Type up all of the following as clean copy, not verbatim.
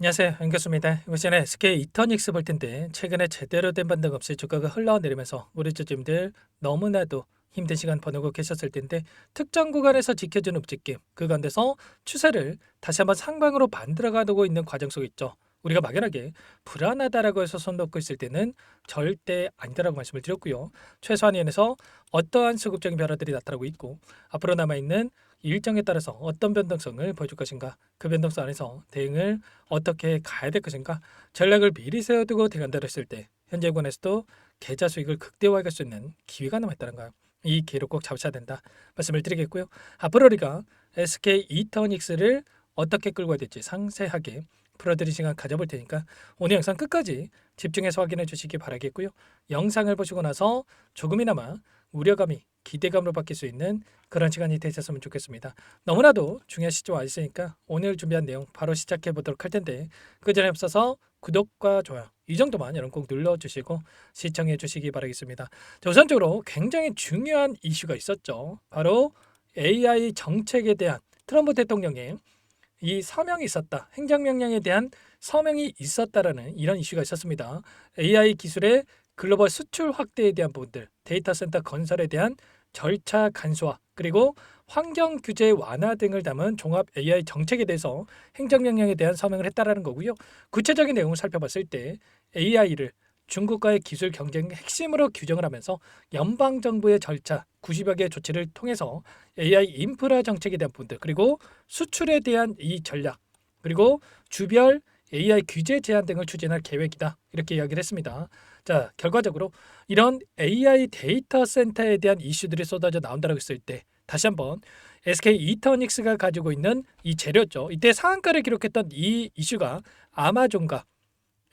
안녕하세요. 반갑습니다. 이번 시간에 SK 이터닉스 볼 텐데 최근에 제대로 된 반등 없이 주가가 흘러내리면서 우리 주주님들 너무나도 힘든 시간 보내고 계셨을 텐데 특정 구간에서 지켜주는 움직임 그 가운데서 추세를 다시 한번 상방으로 만들어가고 있는 과정 속에 있죠. 우리가 막연하게 불안하다라고 해서 손 놓고 있을 때는 절대 아니다라고 말씀을 드렸고요. 최소한 연에서 어떠한 수급적인 변화들이 나타나고 있고 앞으로 남아있는 일정에 따라서 어떤 변동성을 보여줄 것인가, 그 변동성 안에서 대응을 어떻게 가야 될 것인가, 전략을 미리 세워두고 대응한다고 했을 때 현재 구간에서도 계좌 수익을 극대화할 수 있는 기회가 남아있다는 거예요. 이 기회를 꼭 잡으셔야 된다 말씀을 드리겠고요. 앞으로 우리가 SK 이터닉스를 어떻게 끌고 가야 될지 상세하게 풀어드릴 시간 가져볼 테니까 오늘 영상 끝까지 집중해서 확인해 주시기 바라겠고요. 영상을 보시고 나서 조금이나마 우려감이 기대감으로 바뀔 수 있는 그런 시간이 되셨으면 좋겠습니다. 너무나도 중요한 시점 와 있으니까 오늘 준비한 내용 바로 시작해 보도록 할 텐데 그 전에 앞서서 구독과 좋아요 이 정도만 여러분 꼭 눌러주시고 시청해 주시기 바라겠습니다. 자, 우선적으로 굉장히 중요한 이슈가 있었죠. 바로 AI 정책에 대한 트럼프 대통령의 이 서명이 있었다. 행정명령에 대한 서명이 있었다라는 이런 이슈가 있었습니다. AI 기술의 글로벌 수출 확대에 대한 부분들, 데이터 센터 건설에 대한 절차 간소화, 그리고 환경 규제 완화 등을 담은 종합 AI 정책에 대해서 행정명령에 대한 서명을 했다라는 거고요. 구체적인 내용을 살펴봤을 때 AI를 중국과의 기술 경쟁 핵심으로 규정을 하면서 연방 정부의 절차 90여 개의 조치를 통해서 AI 인프라 정책에 대한 부분들, 그리고 수출에 대한 이 전략, 그리고 주별 AI 규제 제한 등을 추진할 계획이다. 이렇게 이야기를 했습니다. 자, 결과적으로 이런 AI 데이터 센터에 대한 이슈들이 쏟아져 나온다고 했을 때 다시 한번 SK 이터닉스가 가지고 있는 이 재료죠. 이때 상한가를 기록했던 이 이슈가 아마존과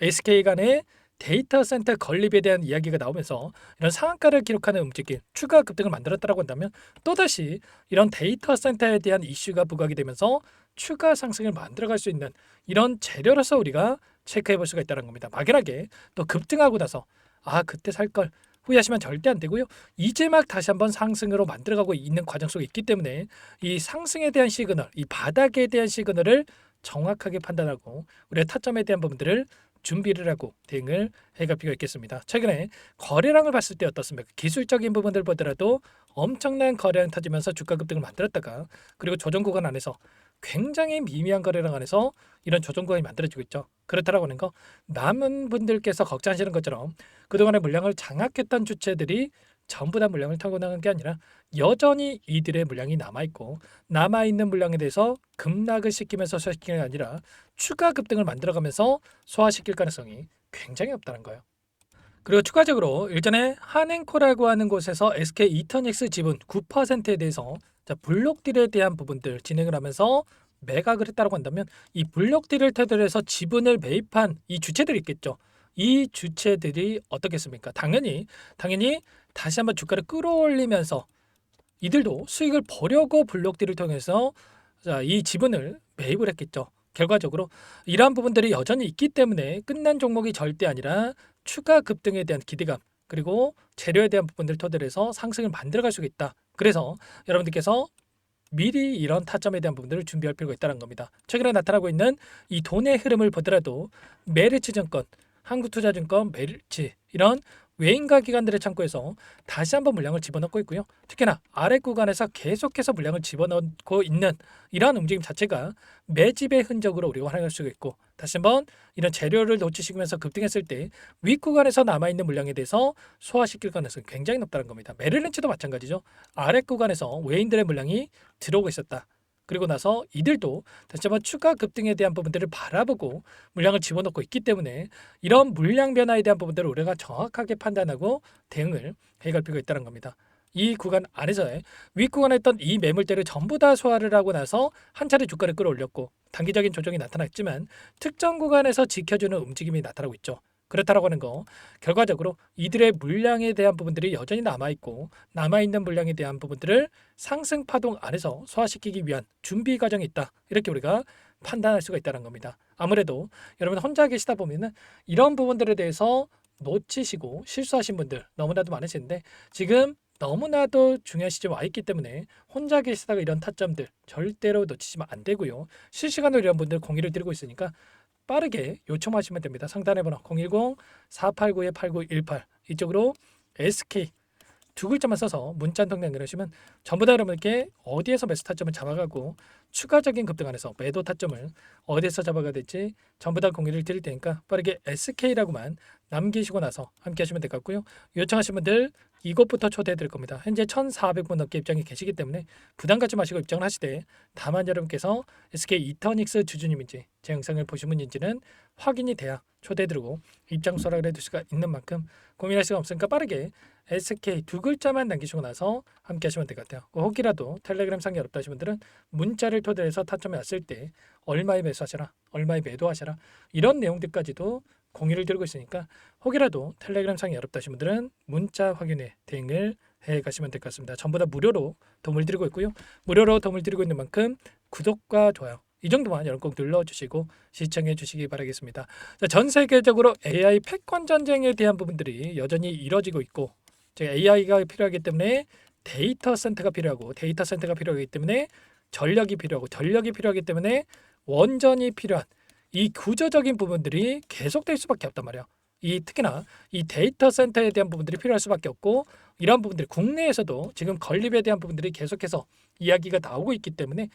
SK 간의 데이터 센터 건립에 대한 이야기가 나오면서 이런 상한가를 기록하는 움직임, 추가 급등을 만들었다고 한다면 또다시 이런 데이터 센터에 대한 이슈가 부각이 되면서 추가 상승을 만들어갈 수 있는 이런 재료로서 우리가 체크해 볼 수가 있다는 겁니다. 막연하게 또 급등하고 나서 그때 살 걸 후회하시면 절대 안 되고요. 이제 막 다시 한번 상승으로 만들어가고 있는 과정 속에 있기 때문에 이 상승에 대한 시그널, 이 바닥에 대한 시그널을 정확하게 판단하고 우리의 타점에 대한 부분들을 준비를 하고 대응을 해갈 필요가 있겠습니다. 최근에 거래량을 봤을 때 어떻습니까? 기술적인 부분들 보더라도 엄청난 거래량 터지면서 주가 급등을 만들었다가 그리고 조정 구간 안에서 굉장히 미미한 거래량 안에서 이런 조정 구간이 만들어지고 있죠. 그렇다라고 하는 거 남은 분들께서 걱정하시는 것처럼 그동안의 물량을 장악했던 주체들이 전부 다 물량을 털고 나간 게 아니라 여전히 이들의 물량이 남아있고 남아있는 물량에 대해서 급락을 시키면서 소화시키는 게 아니라 추가 급등을 만들어가면서 소화시킬 가능성이 굉장히 없다는 거예요. 그리고 추가적으로 일전에 한행코라고 하는 곳에서 SK 이터닉스 지분 9%에 대해서 블록딜에 대한 부분들 진행을 하면서 매각을 했다고 한다면 이 블록딜을 토대로 해서 지분을 매입한 이 주체들이 있겠죠. 이 주체들이 어떻겠습니까? 당연히 다시 한번 주가를 끌어올리면서 이들도 수익을 보려고 블록딜을 통해서 이 지분을 매입을 했겠죠. 결과적으로 이러한 부분들이 여전히 있기 때문에 끝난 종목이 절대 아니라 추가 급등에 대한 기대감 그리고 재료에 대한 부분들을 토대로 해서 상승을 만들어갈 수 있다. 그래서 여러분들께서 미리 이런 타점에 대한 부분들을 준비할 필요가 있다는 겁니다. 최근에 나타나고 있는 이 돈의 흐름을 보더라도 메리츠증권, 한국투자증권, 메리츠 이런 외인가 기관들의 창고에서 다시 한번 물량을 집어넣고 있고요. 특히나 아래 구간에서 계속해서 물량을 집어넣고 있는 이러한 움직임 자체가 매집의 흔적으로 우리가 활용할 수가 있고 다시 한번 이런 재료를 놓치시면서 급등했을 때 윗구간에서 남아있는 물량에 대해서 소화시킬 가능성이 굉장히 높다는 겁니다. 메릴린치도 마찬가지죠. 아래 구간에서 외인들의 물량이 들어오고 있었다. 그리고 나서 이들도 다시 한번 추가 급등에 대한 부분들을 바라보고 물량을 집어넣고 있기 때문에 이런 물량 변화에 대한 부분들을 우리가 정확하게 판단하고 대응을 해갈 필요가 있다는 겁니다. 이 구간 안에서의 윗구간에 있던 이 매물대를 전부 다 소화를 하고 나서 한 차례 주가를 끌어올렸고 단기적인 조정이 나타났지만 특정 구간에서 지켜주는 움직임이 나타나고 있죠. 그렇다라고 하는 거 결과적으로 이들의 물량에 대한 부분들이 여전히 남아있고 남아있는 물량에 대한 부분들을 상승 파동 안에서 소화시키기 위한 준비 과정이 있다. 이렇게 우리가 판단할 수가 있다는 겁니다. 아무래도 여러분 혼자 계시다 보면은 이런 부분들에 대해서 놓치시고 실수하신 분들 너무나도 많으신데 지금 너무나도 중요한 시점에 와 있기 때문에 혼자 계시다가 이런 타점들 절대로 놓치시면 안 되고요. 실시간으로 이런 분들 공유를 드리고 있으니까 빠르게 요청하시면 됩니다. 상단의 번호 010-489-8918 이쪽으로 SK 두 글자만 써서 문자 한 통 남겨주시면 전부 다 여러분께 어디에서 매수 타점을 잡아가고 추가적인 급등 안에서 매도 타점을 어디에서 잡아가야 될지 전부 다 공유를 드릴 테니까 빠르게 SK라고만 남기시고 나서 함께 하시면 될 것 같고요. 요청하신 분들 이것부터 초대해 드릴 겁니다. 현재 1,400분 넘게 입장이 계시기 때문에 부담 갖지 마시고 입장을 하시되, 다만 여러분께서 SK 이터닉스 주주님인지 제 영상을 보신 분인지는 확인이 돼야 초대해 드리고 입장 수락을 해둘 수가 있는 만큼 고민할 수가 없으니까 빠르게 SK 두 글자만 남기시고 나서 함께 하시면 될 것 같아요. 혹이라도 텔레그램 상이 어렵다 하시는 분들은 문자를 토대해서 타점이 왔을 때 얼마에 매수하셔라, 얼마에 매도하셔라, 이런 내용들까지도 공유를 드리고 있으니까 혹이라도 텔레그램 상이 어렵다 하시는 분들은 문자 확인에 대응을 해 가시면 될 것 같습니다. 전부 다 무료로 도움을 드리고 있고요. 무료로 도움을 드리고 있는 만큼 구독과 좋아요 이 정도만 여러분 꼭 눌러주시고 시청해 주시기 바라겠습니다. 자, 전 세계적으로 AI 패권 전쟁에 대한 부분들이 여전히 이뤄지고 있고, AI가 필요하기 때문에 데이터 센터가 필요하고, 데이터 센터가 필요하기 때문에 전력이 필요하고, 전력이 필요하기 때문에 원전이 필요한 이 구조적인 부분들이 계속될 수밖에 없단 말이에요. 특히나 이 데이터 센터에 대한 부분들이 필요할 수밖에 없고, 이러한 부분들이 국내에서도 지금 건립에 대한 부분들이 계속해서 이야기가 나오고 있기 때문에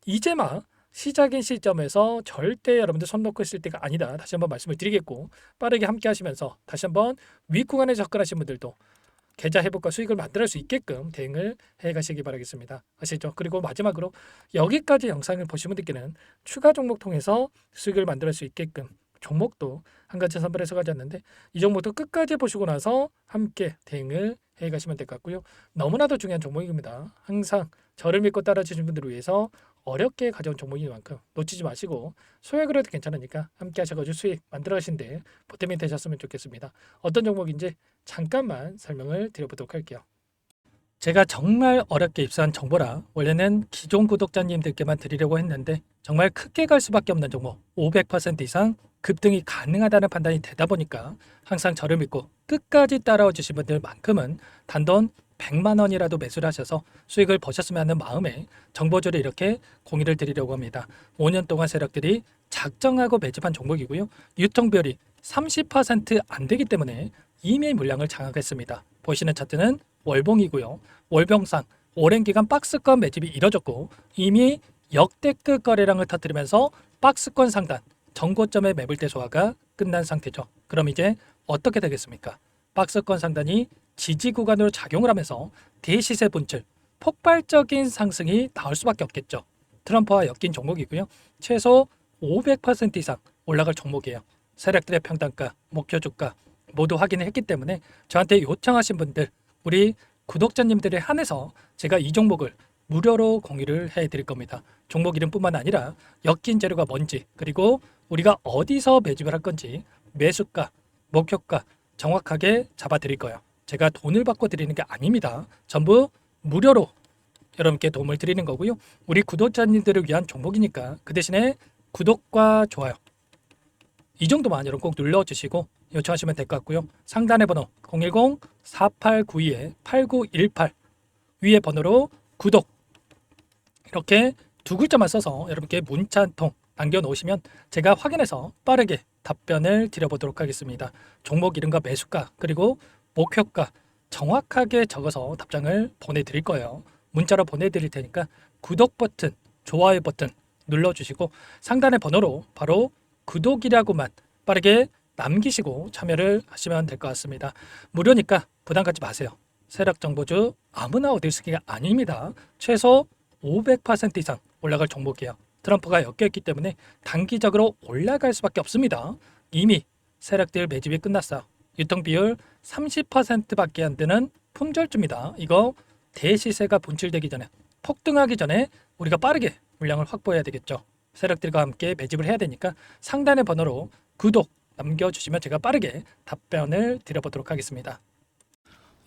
이제 막 시작인 시점에서 절대 여러분들 손 놓고 있을 때가 아니다. 다시 한번 말씀을 드리겠고, 빠르게 함께 하시면서 다시 한번 윗구간에 접근하신 분들도 계좌 회복과 수익을 만들어낼 수 있게끔 대응을 해가시기 바라겠습니다. 아시죠? 그리고 마지막으로 여기까지 영상을 보신 분들께는 추가 종목 통해서 수익을 만들어낼 수 있게끔 종목도 한 가지 선별해서 가져왔는데, 이 종목도 끝까지 보시고 나서 함께 대응을 해가시면 될 것 같고요. 너무나도 중요한 종목입니다. 항상 저를 믿고 따라주신 분들을 위해서 어렵게 가져온 종목인 만큼 놓치지 마시고, 소액으로 해도 괜찮으니까 함께 하셔가지고 수익 만들어 가시는데 보탬이 되셨으면 좋겠습니다. 어떤 종목인지 잠깐만 설명을 드려보도록 할게요. 제가 정말 어렵게 입수한 정보라 원래는 기존 구독자님들께만 드리려고 했는데, 정말 크게 갈 수밖에 없는 종목, 500% 이상 급등이 가능하다는 판단이 되다 보니까 항상 저를 믿고 끝까지 따라와 주신 분들만큼은 단돈 100만 원이라도 매수를 하셔서 수익을 보셨으면 하는 마음에 정보주를 이렇게 공유를 드리려고 합니다. 5년 동안 세력들이 작정하고 매집한 종목이고요. 유통비율이 30%안 되기 때문에 이미 물량을 장악했습니다. 보시는 차트는 월봉이고요. 월봉상 오랜 기간 박스권 매집이 이뤄졌고, 이미 역대급 거래량을 터뜨리면서 박스권 상단 전고점의 매물대 소화가 끝난 상태죠. 그럼 이제 어떻게 되겠습니까? 박스권 상단이 지지 구간으로 작용을 하면서 대시세 분출, 폭발적인 상승이 나올 수밖에 없겠죠. 트럼프와 엮인 종목이고요. 최소 500% 이상 올라갈 종목이에요. 세력들의 평단가, 목표 주가 모두 확인을 했기 때문에 저한테 요청하신 분들, 우리 구독자님들에 한해서 제가 이 종목을 무료로 공유를 해드릴 겁니다. 종목 이름뿐만 아니라 엮인 재료가 뭔지, 그리고 우리가 어디서 매집을 할 건지 매수가, 목표가 정확하게 잡아드릴 거예요. 제가 돈을 받고 드리는 게 아닙니다. 전부 무료로 여러분께 도움을 드리는 거고요. 우리 구독자님들을 위한 종목이니까 그 대신에 구독과 좋아요 이 정도만 여러분 꼭 눌러주시고 요청하시면 될 것 같고요. 상단의 번호 010-4892-8918 위에 번호로 구독 이렇게 두 글자만 써서 여러분께 문자 한 통 남겨놓으시면 제가 확인해서 빠르게 답변을 드려보도록 하겠습니다. 종목 이름과 매수가 그리고 목표가 정확하게 적어서 답장을 보내드릴 거예요. 문자로 보내드릴 테니까 구독 버튼, 좋아요 버튼 눌러주시고 상단의 번호로 바로 구독이라고만 빠르게 남기시고 참여를 하시면 될 것 같습니다. 무료니까 부담 갖지 마세요. 세력정보주 아무나 얻을 수 있는 게 아닙니다. 최소 500% 이상 올라갈 종목이에요. 트럼프가 엮여있기 때문에 단기적으로 올라갈 수밖에 없습니다. 이미 세력들 매집이 끝났어요. 유통비율 30%밖에 안 되는 품절주입니다. 이거 대시세가 분출되기 전에, 폭등하기 전에 우리가 빠르게 물량을 확보해야 되겠죠. 세력들과 함께 매집을 해야 되니까 상단의 번호로 구독 남겨주시면 제가 빠르게 답변을 드려보도록 하겠습니다.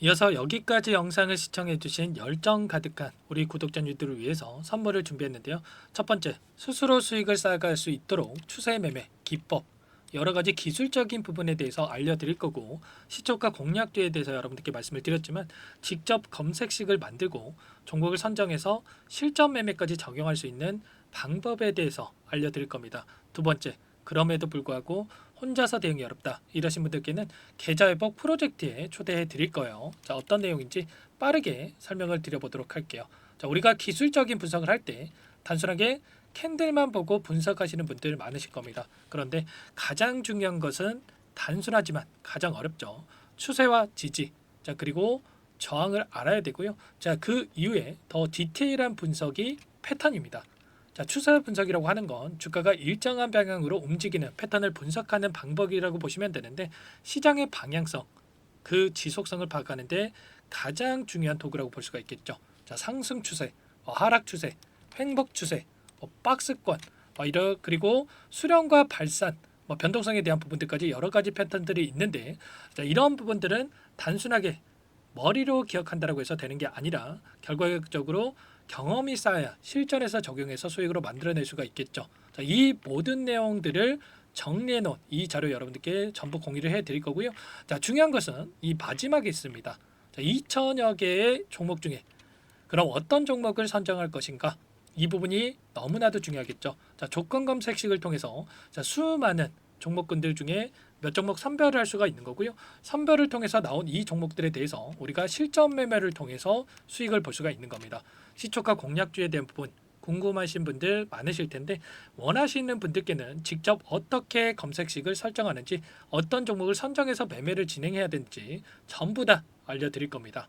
이어서 여기까지 영상을 시청해주신 열정 가득한 우리 구독자님들을 위해서 선물을 준비했는데요. 첫 번째, 스스로 수익을 쌓아갈 수 있도록 추세 매매 기법, 여러 가지 기술적인 부분에 대해서 알려드릴 거고, 시초가 공략주에 대해서 여러분들께 말씀을 드렸지만 직접 검색식을 만들고 종목을 선정해서 실전 매매까지 적용할 수 있는 방법에 대해서 알려드릴 겁니다. 두 번째, 그럼에도 불구하고 혼자서 대응이 어렵다 이러신 분들께는 계좌 회복 프로젝트에 초대해 드릴 거예요. 자, 어떤 내용인지 빠르게 설명을 드려보도록 할게요. 자, 우리가 기술적인 분석을 할 때 단순하게 캔들만 보고 분석하시는 분들 많으실 겁니다. 그런데 가장 중요한 것은 단순하지만 가장 어렵죠. 추세와 지지, 자, 그리고 저항을 알아야 되고요. 자, 그 이후에 더 디테일한 분석이 패턴입니다. 자, 추세 분석이라고 하는 건 주가가 일정한 방향으로 움직이는 패턴을 분석하는 방법이라고 보시면 되는데, 시장의 방향성, 그 지속성을 파악하는데 가장 중요한 도구라고 볼 수가 있겠죠. 자, 상승 추세, 하락 추세, 횡복 추세, 박스권, 그리고 수렴과 발산, 변동성에 대한 부분들까지 여러 가지 패턴들이 있는데, 자, 이런 부분들은 단순하게 머리로 기억한다라고 해서 되는 게 아니라 결과적으로 경험이 쌓아야 실전에서 적용해서 수익으로 만들어낼 수가 있겠죠. 자, 이 모든 내용들을 정리해 놓은 이 자료 여러분들께 전부 공유를 해 드릴 거고요. 자, 중요한 것은 이 마지막에 있습니다. 자, 2천여 개의 종목 중에 그럼 어떤 종목을 선정할 것인가? 이 부분이 너무나도 중요하겠죠. 자, 조건 검색식을 통해서 자, 수많은 종목군들 중에 몇 종목 선별을 할 수가 있는 거고요. 선별을 통해서 나온 이 종목들에 대해서 우리가 실전 매매를 통해서 수익을 볼 수가 있는 겁니다. 시초가 공략주에 대한 부분 궁금하신 분들 많으실 텐데, 원하시는 분들께는 직접 어떻게 검색식을 설정하는지, 어떤 종목을 선정해서 매매를 진행해야 되는지 전부 다 알려드릴 겁니다.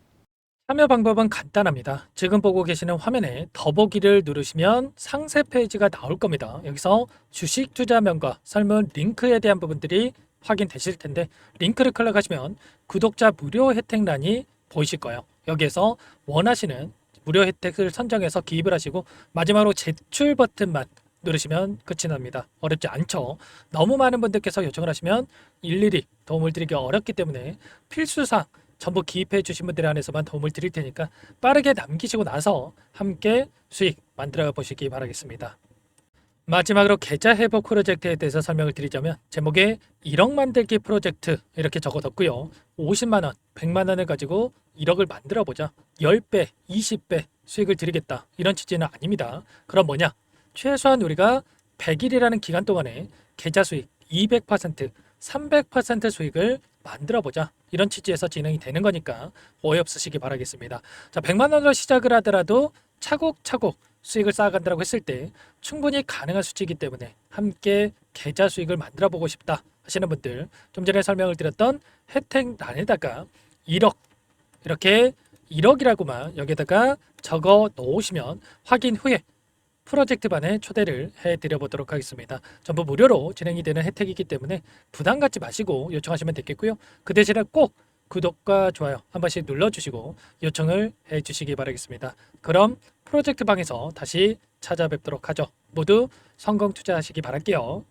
참여 방법은 간단합니다. 지금 보고 계시는 화면에 더보기를 누르시면 상세 페이지가 나올 겁니다. 여기서 주식 투자명과 설문 링크에 대한 부분들이 확인되실 텐데, 링크를 클릭하시면 구독자 무료 혜택란이 보이실 거예요. 여기에서 원하시는 무료 혜택을 선정해서 기입을 하시고 마지막으로 제출 버튼만 누르시면 끝이 납니다. 어렵지 않죠? 너무 많은 분들께서 요청을 하시면 일일이 도움을 드리기 어렵기 때문에 필수사항 전부 기입해 주신 분들에 한해서만 도움을 드릴 테니까 빠르게 남기시고 나서 함께 수익 만들어 보시기 바라겠습니다. 마지막으로 계좌 회복 프로젝트에 대해서 설명을 드리자면, 제목에 1억 만들기 프로젝트 이렇게 적어뒀고요. 50만 원, 100만 원을 가지고 1억을 만들어 보자. 10배, 20배 수익을 드리겠다. 이런 취지는 아닙니다. 그럼 뭐냐? 최소한 우리가 100일이라는 기간 동안에 계좌 수익 200%, 300% 수익을 만들어 보자. 이런 취지에서 진행이 되는 거니까 오해 없으시기 바라겠습니다. 자, 100만 원으로 시작을 하더라도 차곡차곡 수익을 쌓아간다고 했을 때 충분히 가능한 수치이기 때문에 함께 계좌 수익을 만들어 보고 싶다 하시는 분들, 좀 전에 설명을 드렸던 혜택란에다가 1억, 이렇게 1억이라고만 여기다가 적어 놓으시면 확인 후에 프로젝트 반에 초대를 해드려 보도록 하겠습니다. 전부 무료로 진행이 되는 혜택이기 때문에 부담 갖지 마시고 요청하시면 되겠고요. 그 대신에 꼭 구독과 좋아요 한 번씩 눌러주시고 요청을 해주시기 바라겠습니다. 그럼 프로젝트 방에서 다시 찾아뵙도록 하죠. 모두 성공 투자하시기 바랄게요.